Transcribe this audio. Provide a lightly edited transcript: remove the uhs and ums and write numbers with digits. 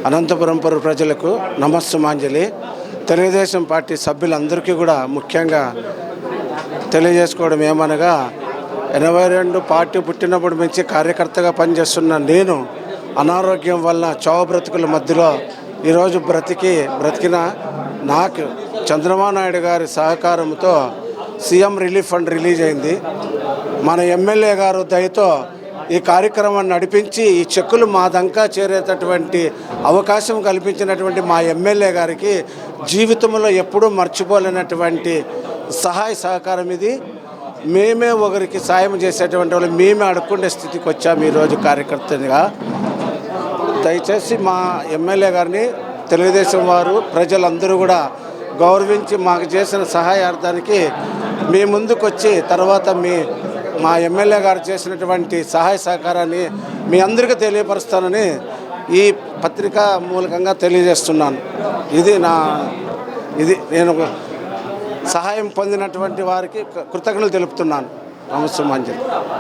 అనంతపురం పుర ప్రజలకు నమస్సుమాంజలి. తెలుగుదేశం పార్టీ సభ్యులందరికీ కూడా ముఖ్యంగా తెలియజేసుకోవడం ఏమనగా 82 పార్టీ పుట్టినప్పటి నుంచి కార్యకర్తగా పనిచేస్తున్న నేను అనారోగ్యం వల్ల చావు బ్రతుకుల మధ్యలో ఈరోజు బ్రతికిన నాకు చంద్రబాబు నాయుడు గారి సహకారంతో సీఎం రిలీఫ్ ఫండ్ రిలీజ్ అయింది. మన ఎమ్మెల్యే గారు దయతో ఈ కార్యక్రమాన్ని నడిపించి ఈ చెక్కులు మా దంకా చేరేటటువంటి అవకాశం కల్పించినటువంటి మా ఎమ్మెల్యే గారికి జీవితంలో ఎప్పుడూ మర్చిపోలేనటువంటి సహాయ సహకారం ఇది. మేమే ఒకరికి సాయం చేసేటువంటి వాళ్ళు మేమే అడుక్కునే స్థితికి వచ్చాము ఈరోజు కార్యకర్తగా. దయచేసి మా ఎమ్మెల్యే గారిని తెలుగుదేశం వారు ప్రజలందరూ కూడా గౌరవించి మాకు చేసిన సహాయార్థానికి మీ ముందుకు వచ్చి తర్వాత మా ఎమ్మెల్యే గారు చేసినటువంటి సహాయ సహకారాన్ని మీ అందరికీ తెలియపరుస్తానని ఈ పత్రిక మూలకంగా తెలియజేస్తున్నాను. ఇది నేను సహాయం పొందినటువంటి వారికి కృతజ్ఞతలు తెలుపుతున్నాను. నమస్తే మంజరి.